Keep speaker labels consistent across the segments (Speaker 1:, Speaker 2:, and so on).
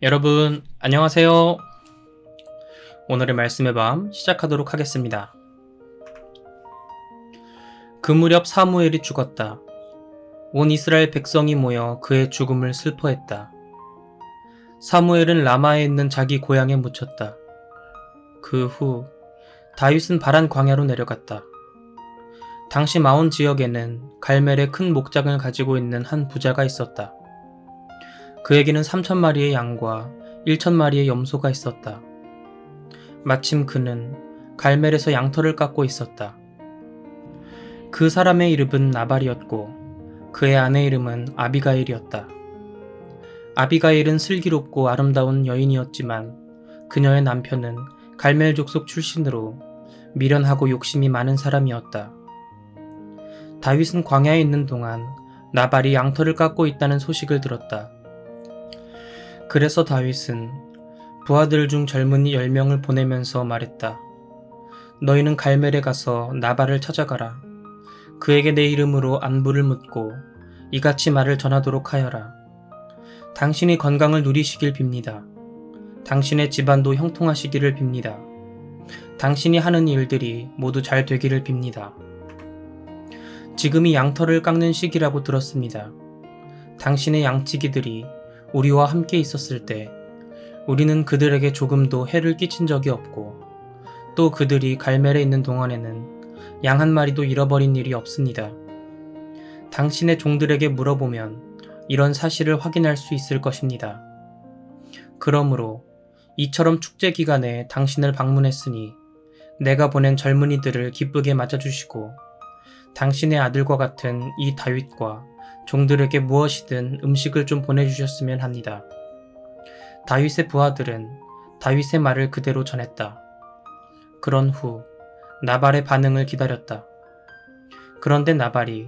Speaker 1: 여러분, 안녕하세요. 오늘의 말씀의 밤 시작하도록 하겠습니다. 그 무렵 사무엘이 죽었다. 온 이스라엘 백성이 모여 그의 죽음을 슬퍼했다. 사무엘은 라마에 있는 자기 고향에 묻혔다. 그 후 다윗은 바란 광야로 내려갔다. 당시 마온 지역에는 갈멜의 큰 목장을 가지고 있는 한 부자가 있었다. 그에게는 3,000마리의 양과 1,000마리의 염소가 있었다. 마침 그는 갈멜에서 양털을 깎고 있었다. 그 사람의 이름은 나발이었고 그의 아내 이름은 아비가일이었다. 아비가일은 슬기롭고 아름다운 여인이었지만 그녀의 남편은 갈멜 족속 출신으로 미련하고 욕심이 많은 사람이었다. 다윗은 광야에 있는 동안 나발이 양털을 깎고 있다는 소식을 들었다. 그래서 다윗은 부하들 중 젊은이 10명을 보내면서 말했다. 너희는 갈멜에 가서 나발을 찾아가라. 그에게 내 이름으로 안부를 묻고 이같이 말을 전하도록 하여라. 당신이 건강을 누리시길 빕니다. 당신의 집안도 형통하시기를 빕니다. 당신이 하는 일들이 모두 잘 되기를 빕니다. 지금이 양털을 깎는 시기라고 들었습니다. 당신의 양치기들이 우리와 함께 있었을 때 우리는 그들에게 조금도 해를 끼친 적이 없고 또 그들이 갈멜에 있는 동안에는 양 한 마리도 잃어버린 일이 없습니다. 당신의 종들에게 물어보면 이런 사실을 확인할 수 있을 것입니다. 그러므로 이처럼 축제 기간에 당신을 방문했으니 내가 보낸 젊은이들을 기쁘게 맞아주시고 당신의 아들과 같은 이 다윗과 종들에게 무엇이든 음식을 좀 보내주셨으면 합니다. 다윗의 부하들은 다윗의 말을 그대로 전했다. 그런 후 나발의 반응을 기다렸다. 그런데 나발이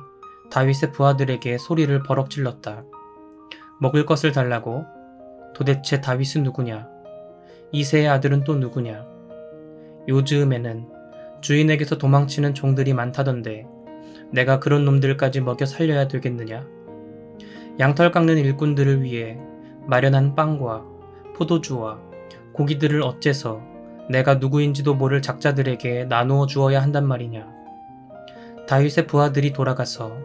Speaker 1: 다윗의 부하들에게 소리를 버럭 질렀다. 먹을 것을 달라고? 도대체 다윗은 누구냐? 이새의 아들은 또 누구냐? 요즘에는 주인에게서 도망치는 종들이 많다던데 내가 그런 놈들까지 먹여 살려야 되겠느냐? 양털 깎는 일꾼들을 위해 마련한 빵과 포도주와 고기들을 어째서 내가 누구인지도 모를 작자들에게 나누어 주어야 한단 말이냐? 다윗의 부하들이 돌아가서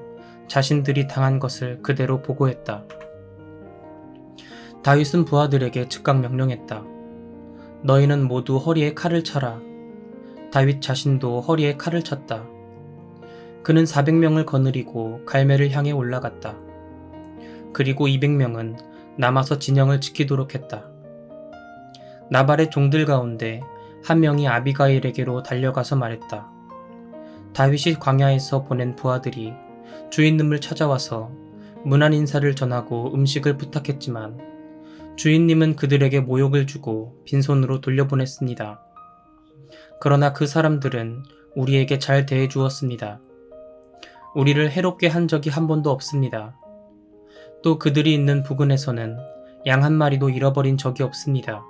Speaker 1: 자신들이 당한 것을 그대로 보고했다. 다윗은 부하들에게 즉각 명령했다. 너희는 모두 허리에 칼을 차라. 다윗 자신도 허리에 칼을 찼다. 그는 400명을 거느리고 갈멜을 향해 올라갔다. 그리고 200명은 남아서 진영을 지키도록 했다. 나발의 종들 가운데 한 명이 아비가일에게로 달려가서 말했다. 다윗이 광야에서 보낸 부하들이 주인님을 찾아와서 문안 인사를 전하고 음식을 부탁했지만 주인님은 그들에게 모욕을 주고 빈손으로 돌려보냈습니다. 그러나 그 사람들은 우리에게 잘 대해 주었습니다. 우리를 해롭게 한 적이 한 번도 없습니다. 또 그들이 있는 부근에서는 양 한 마리도 잃어버린 적이 없습니다.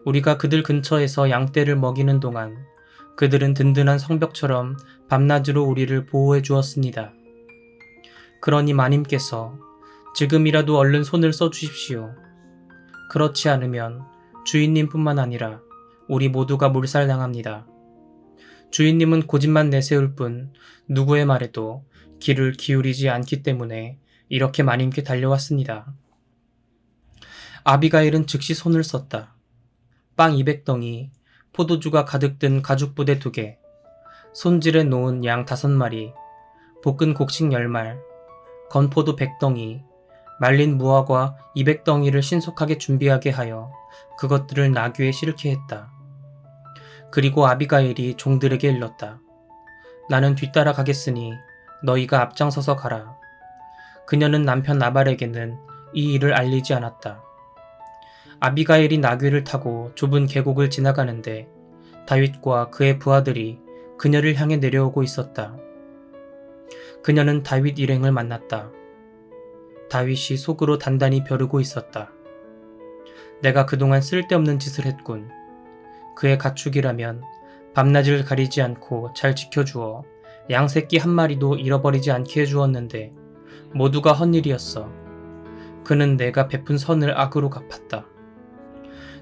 Speaker 1: 우리가 그들 근처에서 양떼를 먹이는 동안 그들은 든든한 성벽처럼 밤낮으로 우리를 보호해 주었습니다. 그러니 마님께서 지금이라도 얼른 손을 써주십시오. 그렇지 않으면 주인님뿐만 아니라 우리 모두가 몰살당합니다. 주인님은 고집만 내세울 뿐 누구의 말에도 귀를 기울이지 않기 때문에 이렇게 마님께 달려왔습니다. 아비가일은 즉시 손을 썼다. 빵 200덩이, 포도주가 가득 든 가죽부대 2개, 손질해 놓은 양 5마리, 볶은 곡식 10말, 건포도 100덩이, 말린 무화과 200덩이를 신속하게 준비하게 하여 그것들을 나귀에 실게 했다. 그리고 아비가일이 종들에게 일렀다. 나는 뒤따라 가겠으니 너희가 앞장서서 가라. 그녀는 남편 나발에게는 이 일을 알리지 않았다. 아비가일이 나귀를 타고 좁은 계곡을 지나가는데 다윗과 그의 부하들이 그녀를 향해 내려오고 있었다. 그녀는 다윗 일행을 만났다. 다윗이 속으로 단단히 벼르고 있었다. 내가 그동안 쓸데없는 짓을 했군. 그의 가축이라면 밤낮을 가리지 않고 잘 지켜주어 양새끼 한 마리도 잃어버리지 않게 해주었는데 모두가 헛일이었어. 그는 내가 베푼 선을 악으로 갚았다.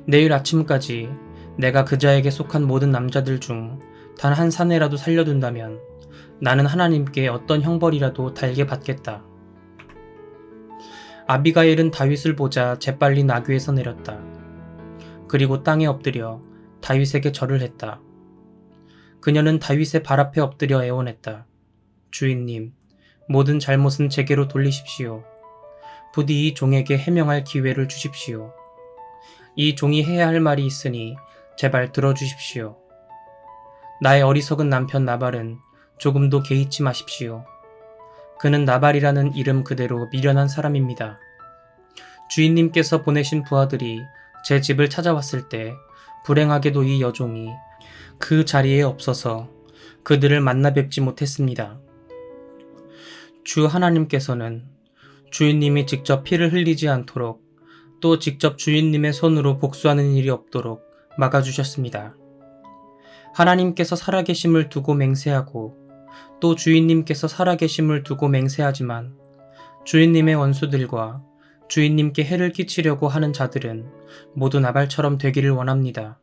Speaker 1: 내일 아침까지 내가 그자에게 속한 모든 남자들 중 단 한 사내라도 살려둔다면 나는 하나님께 어떤 형벌이라도 달게 받겠다. 아비가일은 다윗을 보자 재빨리 나귀에서 내렸다. 그리고 땅에 엎드려 다윗에게 절을 했다. 그녀는 다윗의 발 앞에 엎드려 애원했다. 주인님, 모든 잘못은 제게로 돌리십시오. 부디 이 종에게 해명할 기회를 주십시오. 이 종이 해야 할 말이 있으니 제발 들어주십시오. 나의 어리석은 남편 나발은 조금도 개의치 마십시오. 그는 나발이라는 이름 그대로 미련한 사람입니다. 주인님께서 보내신 부하들이 제 집을 찾아왔을 때 불행하게도 이 여종이 그 자리에 없어서 그들을 만나 뵙지 못했습니다. 주 하나님께서는 주인님이 직접 피를 흘리지 않도록 또 직접 주인님의 손으로 복수하는 일이 없도록 막아주셨습니다. 하나님께서 살아계심을 두고 맹세하고 또 주인님께서 살아계심을 두고 맹세하지만 주인님의 원수들과 주인님께 해를 끼치려고 하는 자들은 모두 나발처럼 되기를 원합니다.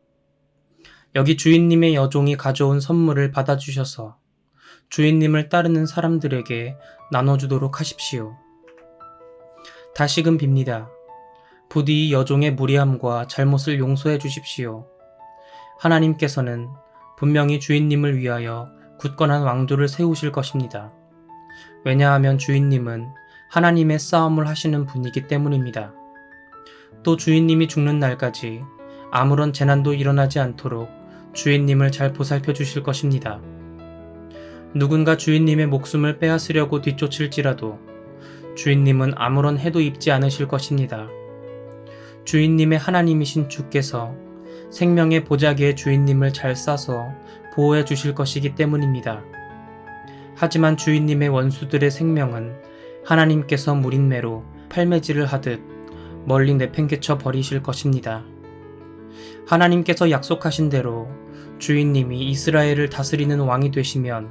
Speaker 1: 여기 주인님의 여종이 가져온 선물을 받아주셔서 주인님을 따르는 사람들에게 나눠주도록 하십시오. 다시금 빕니다. 부디 이 여종의 무리함과 잘못을 용서해 주십시오. 하나님께서는 분명히 주인님을 위하여 굳건한 왕조를 세우실 것입니다. 왜냐하면 주인님은 하나님의 싸움을 하시는 분이기 때문입니다. 또 주인님이 죽는 날까지 아무런 재난도 일어나지 않도록 주인님을 잘 보살펴 주실 것입니다. 누군가 주인님의 목숨을 빼앗으려고 뒤쫓을지라도 주인님은 아무런 해도 입지 않으실 것입니다. 주인님의 하나님이신 주께서 생명의 보자기에 주인님을 잘 싸서 보호해 주실 것이기 때문입니다. 하지만 주인님의 원수들의 생명은 하나님께서 무린매로 팔매질을 하듯 멀리 내팽개쳐 버리실 것입니다. 하나님께서 약속하신 대로 주인님이 이스라엘을 다스리는 왕이 되시면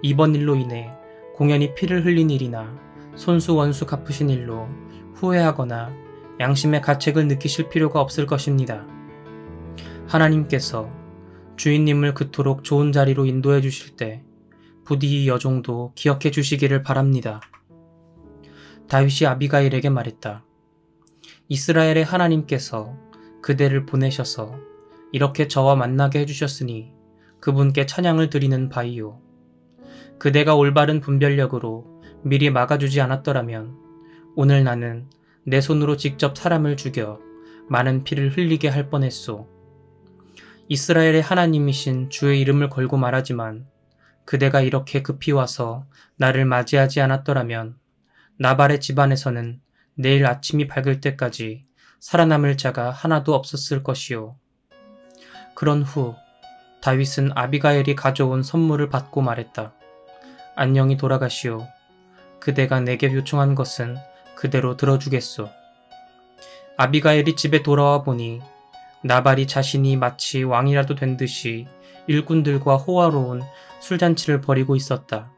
Speaker 1: 이번 일로 인해 공연히 피를 흘린 일이나 손수 원수 갚으신 일로 후회하거나 양심의 가책을 느끼실 필요가 없을 것입니다. 하나님께서 주인님을 그토록 좋은 자리로 인도해 주실 때 부디 이 여종도 기억해 주시기를 바랍니다. 다윗이 아비가일에게 말했다. 이스라엘의 하나님께서 그대를 보내셔서 이렇게 저와 만나게 해주셨으니 그분께 찬양을 드리는 바이요. 그대가 올바른 분별력으로 미리 막아주지 않았더라면 오늘 나는 내 손으로 직접 사람을 죽여 많은 피를 흘리게 할 뻔했소. 이스라엘의 하나님이신 주의 이름을 걸고 말하지만 그대가 이렇게 급히 와서 나를 맞이하지 않았더라면 나발의 집안에서는 내일 아침이 밝을 때까지 살아남을 자가 하나도 없었을 것이요. 그런 후 다윗은 아비가일이 가져온 선물을 받고 말했다. 안녕히 돌아가시오. 그대가 내게 요청한 것은 그대로 들어주겠소. 아비가일이 집에 돌아와 보니 나발이 자신이 마치 왕이라도 된 듯이 일꾼들과 호화로운 술잔치를 벌이고 있었다.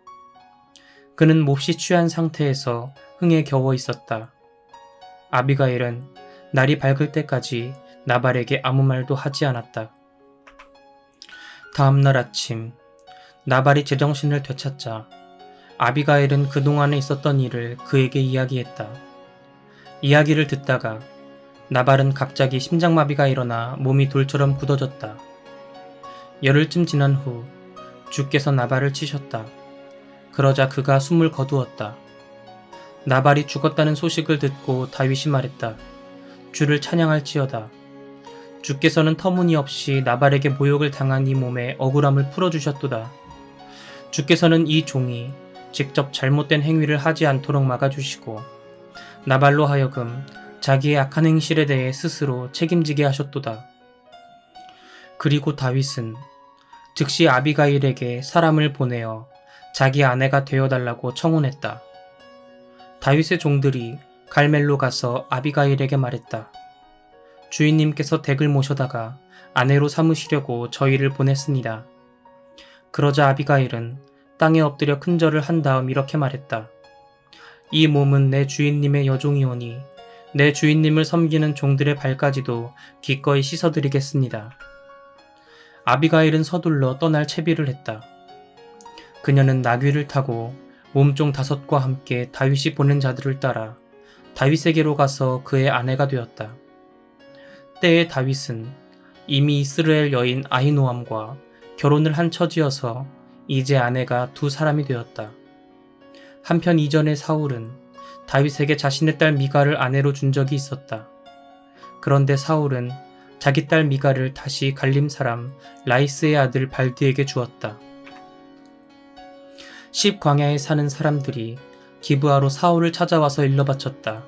Speaker 1: 그는 몹시 취한 상태에서 흥에 겨워 있었다. 아비가일은 날이 밝을 때까지 나발에게 아무 말도 하지 않았다. 다음날 아침 나발이 제정신을 되찾자 아비가일은 그동안에 있었던 일을 그에게 이야기했다. 이야기를 듣다가 나발은 갑자기 심장마비가 일어나 몸이 돌처럼 굳어졌다. 열흘쯤 지난 후 주께서 나발을 치셨다. 그러자 그가 숨을 거두었다. 나발이 죽었다는 소식을 듣고 다윗이 말했다. 주를 찬양할지어다. 주께서는 터무니없이 나발에게 모욕을 당한 이 몸에 억울함을 풀어주셨도다. 주께서는 이 종이 직접 잘못된 행위를 하지 않도록 막아주시고 나발로 하여금 자기의 악한 행실에 대해 스스로 책임지게 하셨도다. 그리고 다윗은 즉시 아비가일에게 사람을 보내어 자기 아내가 되어달라고 청혼했다. 다윗의 종들이 갈멜로 가서 아비가일에게 말했다. 주인님께서 댁을 모셔다가 아내로 삼으시려고 저희를 보냈습니다. 그러자 아비가일은 땅에 엎드려 큰절을 한 다음 이렇게 말했다. 이 몸은 내 주인님의 여종이오니 내 주인님을 섬기는 종들의 발까지도 기꺼이 씻어드리겠습니다. 아비가일은 서둘러 떠날 채비를 했다. 그녀는 나귀를 타고 몸종 5과 함께 다윗이 보낸 자들을 따라 다윗에게로 가서 그의 아내가 되었다. 때에 다윗은 이미 이스라엘 여인 아히노암과 결혼을 한 처지여서 이제 아내가 2사람이 되었다. 한편 이전에 사울은 다윗에게 자신의 딸 미갈을 아내로 준 적이 있었다. 그런데 사울은 자기 딸 미갈을 다시 갈림 사람 라이스의 아들 발드에게 주었다. 십 광야에 사는 사람들이 기브아로 사울을 찾아와서 일러바쳤다.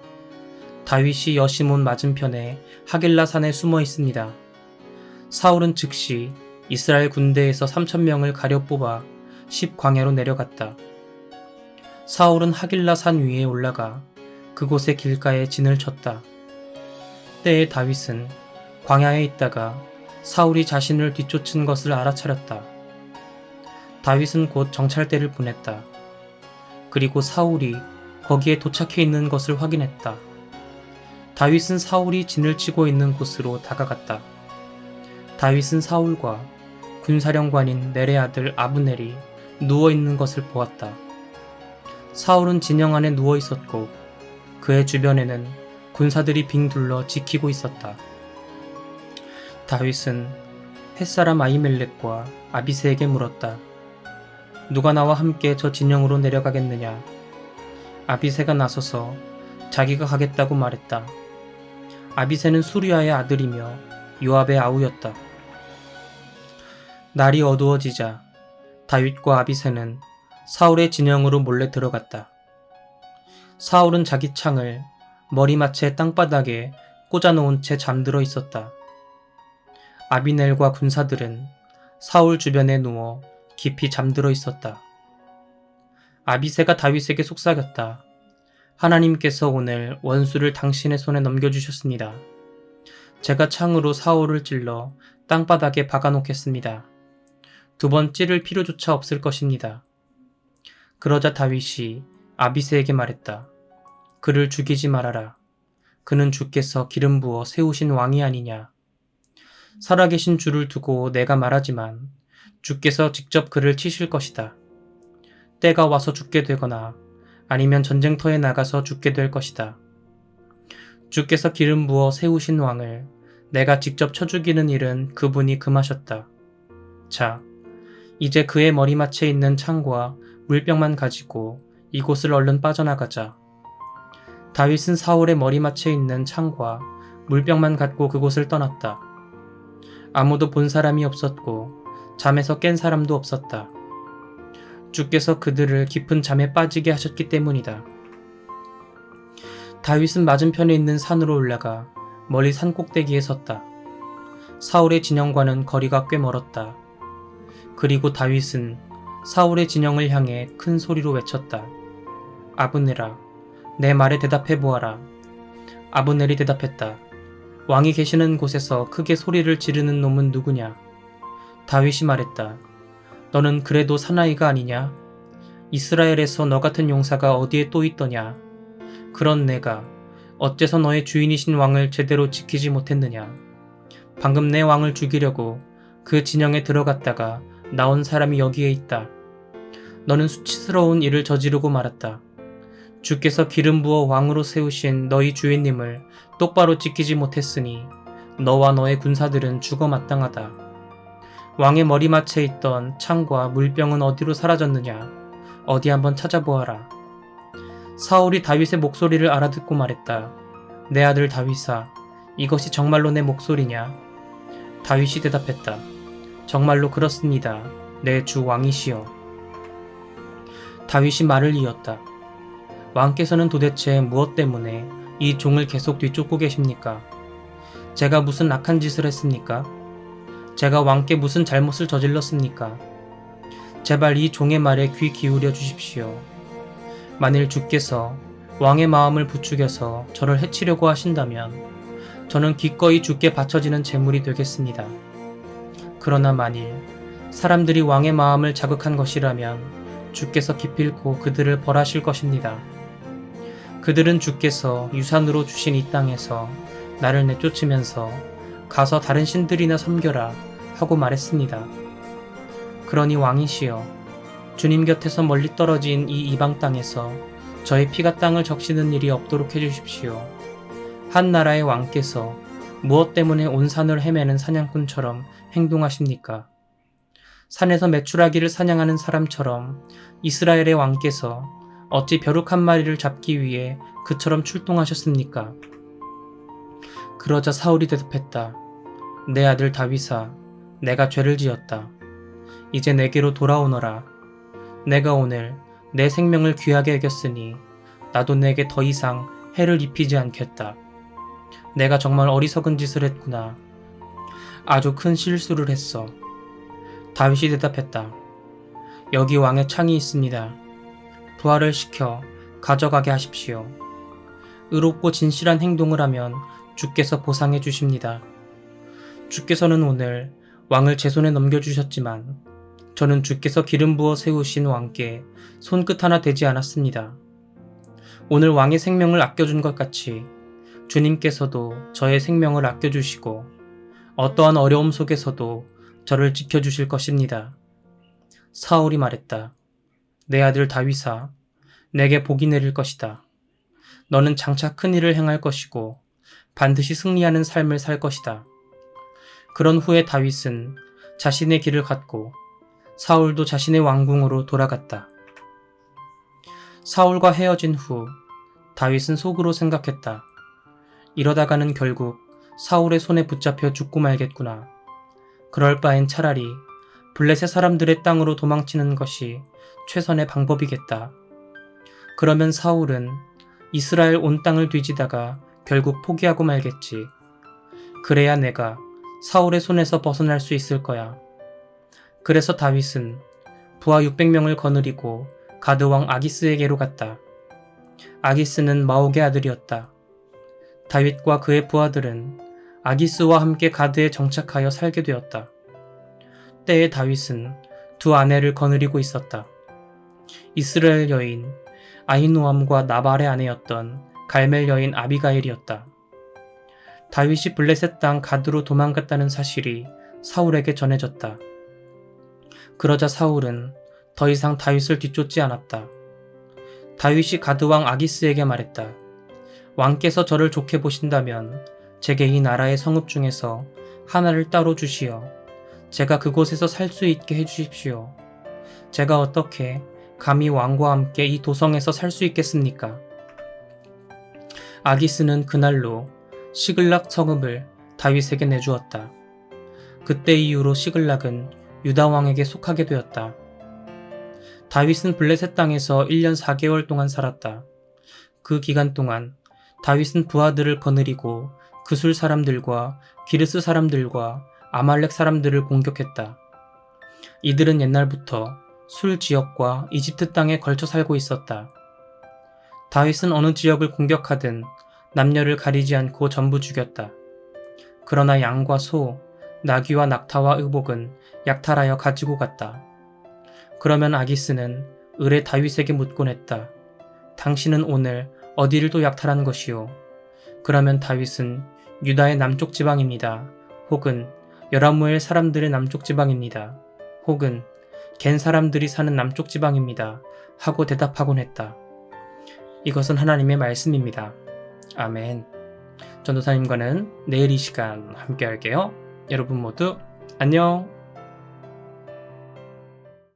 Speaker 1: 다윗이 여시몬 맞은편에 하길라 산에 숨어 있습니다. 사울은 즉시 이스라엘 군대에서 3,000명을 가려 뽑아 십 광야로 내려갔다. 사울은 하길라 산 위에 올라가 그곳의 길가에 진을 쳤다. 때에 다윗은 광야에 있다가 사울이 자신을 뒤쫓은 것을 알아차렸다. 다윗은 곧 정찰대를 보냈다. 그리고 사울이 거기에 도착해 있는 것을 확인했다. 다윗은 사울이 진을 치고 있는 곳으로 다가갔다. 다윗은 사울과 군사령관인 넬의 아들 아브넬이 누워있는 것을 보았다. 사울은 진영 안에 누워 있었고 그의 주변에는 군사들이 빙 둘러 지키고 있었다. 다윗은 햇사람 아히멜렉과 아비새에게 물었다. 누가 나와 함께 저 진영으로 내려가겠느냐? 아비새가 나서서 자기가 가겠다고 말했다. 아비새는 수리아의 아들이며 요압의 아우였다. 날이 어두워지자 다윗과 아비새는 사울의 진영으로 몰래 들어갔다. 사울은 자기 창을 머리맡의 땅바닥에 꽂아놓은 채 잠들어 있었다. 아비넬과 군사들은 사울 주변에 누워 깊이 잠들어 있었다. 아비새가 다윗에게 속삭였다. 하나님께서 오늘 원수를 당신의 손에 넘겨주셨습니다. 제가 창으로 사울을 찔러 땅바닥에 박아놓겠습니다. 2번 찌를 필요조차 없을 것입니다. 그러자 다윗이 아비새에게 말했다. 그를 죽이지 말아라. 그는 주께서 기름 부어 세우신 왕이 아니냐. 살아계신 주를 두고 내가 말하지만 주께서 직접 그를 치실 것이다. 때가 와서 죽게 되거나 아니면 전쟁터에 나가서 죽게 될 것이다. 주께서 기름 부어 세우신 왕을 내가 직접 쳐 죽이는 일은 그분이 금하셨다. 자, 이제 그의 머리맡에 있는 창과 물병만 가지고 이곳을 얼른 빠져나가자. 다윗은 사울의 머리맡에 있는 창과 물병만 갖고 그곳을 떠났다. 아무도 본 사람이 없었고 잠에서 깬 사람도 없었다. 주께서 그들을 깊은 잠에 빠지게 하셨기 때문이다. 다윗은 맞은편에 있는 산으로 올라가 멀리 산 꼭대기에 섰다. 사울의 진영과는 거리가 꽤 멀었다. 그리고 다윗은 사울의 진영을 향해 큰 소리로 외쳤다. 아브넬아, 내 말에 대답해 보아라. 아브넬이 대답했다. 왕이 계시는 곳에서 크게 소리를 지르는 놈은 누구냐? 다윗이 말했다. 너는 그래도 사나이가 아니냐? 이스라엘에서 너 같은 용사가 어디에 또 있더냐? 그런 내가 어째서 너의 주인이신 왕을 제대로 지키지 못했느냐? 방금 내 왕을 죽이려고 그 진영에 들어갔다가 나온 사람이 여기에 있다. 너는 수치스러운 일을 저지르고 말았다. 주께서 기름 부어 왕으로 세우신 너희 주인님을 똑바로 지키지 못했으니 너와 너의 군사들은 죽어 마땅하다. 왕의 머리맡에 있던 창과 물병은 어디로 사라졌느냐? 어디 한번 찾아보아라. 사울이 다윗의 목소리를 알아듣고 말했다. 내 아들 다윗아, 이것이 정말로 내 목소리냐? 다윗이 대답했다. 정말로 그렇습니다. 내 주 왕이시여. 다윗이 말을 이었다. 왕께서는 도대체 무엇 때문에 이 종을 계속 뒤쫓고 계십니까? 제가 무슨 악한 짓을 했습니까? 제가 왕께 무슨 잘못을 저질렀습니까? 제발 이 종의 말에 귀 기울여 주십시오. 만일 주께서 왕의 마음을 부추겨서 저를 해치려고 하신다면 저는 기꺼이 주께 바쳐지는 제물이 되겠습니다. 그러나 만일 사람들이 왕의 마음을 자극한 것이라면 주께서 기필코 그들을 벌하실 것입니다. 그들은 주께서 유산으로 주신 이 땅에서 나를 내쫓으면서 가서 다른 신들이나 섬겨라 하고 말했습니다. 그러니 왕이시여, 주님 곁에서 멀리 떨어진 이 이방 땅에서 저의 피가 땅을 적시는 일이 없도록 해주십시오. 한 나라의 왕께서 무엇 때문에 온 산을 헤매는 사냥꾼처럼 행동하십니까? 산에서 메추라기를 사냥하는 사람처럼 이스라엘의 왕께서 어찌 벼룩 한 마리를 잡기 위해 그처럼 출동하셨습니까? 그러자 사울이 대답했다. 내 아들 다윗아, 내가 죄를 지었다. 이제 내게로 돌아오너라. 내가 오늘 내 생명을 귀하게 여겼으니 나도 내게 더 이상 해를 입히지 않겠다. 내가 정말 어리석은 짓을 했구나. 아주 큰 실수를 했어. 다윗이 대답했다. 여기 왕의 창이 있습니다. 부하를 시켜 가져가게 하십시오. 의롭고 진실한 행동을 하면 주께서 보상해 주십니다. 주께서는 오늘 왕을 제 손에 넘겨주셨지만 저는 주께서 기름 부어 세우신 왕께 손끝 하나 대지 않았습니다. 오늘 왕의 생명을 아껴준 것 같이 주님께서도 저의 생명을 아껴주시고 어떠한 어려움 속에서도 저를 지켜주실 것입니다. 사울이 말했다. 내 아들 다윗아, 내게 복이 내릴 것이다. 너는 장차 큰 일을 행할 것이고 반드시 승리하는 삶을 살 것이다. 그런 후에 다윗은 자신의 길을 갔고 사울도 자신의 왕궁으로 돌아갔다. 사울과 헤어진 후 다윗은 속으로 생각했다. 이러다가는 결국 사울의 손에 붙잡혀 죽고 말겠구나. 그럴 바엔 차라리 블레셋 사람들의 땅으로 도망치는 것이 최선의 방법이겠다. 그러면 사울은 이스라엘 온 땅을 뒤지다가 결국 포기하고 말겠지. 그래야 내가 사울의 손에서 벗어날 수 있을 거야. 그래서 다윗은 부하 600명을 거느리고 가드왕 아기스에게로 갔다. 아기스는 마옥의 아들이었다. 다윗과 그의 부하들은 아기스와 함께 가드에 정착하여 살게 되었다. 때에 다윗은 두 아내를 거느리고 있었다. 이스라엘 여인 아히노암과 나발의 아내였던 갈멜 여인 아비가일이었다. 다윗이 블레셋 땅 가드로 도망갔다는 사실이 사울에게 전해졌다. 그러자 사울은 더 이상 다윗을 뒤쫓지 않았다. 다윗이 가드왕 아기스에게 말했다. 왕께서 저를 좋게 보신다면 제게 이 나라의 성읍 중에서 하나를 따로 주시어 제가 그곳에서 살 수 있게 해주십시오. 제가 어떻게 감히 왕과 함께 이 도성에서 살 수 있겠습니까? 아기스는 그날로 시글락 성읍을 다윗에게 내주었다. 그때 이후로 시글락은 유다 왕에게 속하게 되었다. 다윗은 블레셋 땅에서 1년 4개월 동안 살았다. 그 기간 동안 다윗은 부하들을 거느리고 그술 사람들과 기르스 사람들과 아말렉 사람들을 공격했다. 이들은 옛날부터 술 지역과 이집트 땅에 걸쳐 살고 있었다. 다윗은 어느 지역을 공격하든 남녀를 가리지 않고 전부 죽였다. 그러나 양과 소, 나귀와 낙타와 의복은 약탈하여 가지고 갔다. 그러면 아기스는 을에 다윗에게 묻곤 했다. 당신은 오늘 어디를 또 약탈한 것이오? 그러면 다윗은 유다의 남쪽 지방입니다. 혹은 여라무엘 사람들의 남쪽 지방입니다. 혹은 겐 사람들이 사는 남쪽 지방입니다. 하고 대답하곤 했다. 이것은 하나님의 말씀입니다. 아멘. 전도사님과는 내일 이 시간 함께 할게요. 여러분 모두 안녕.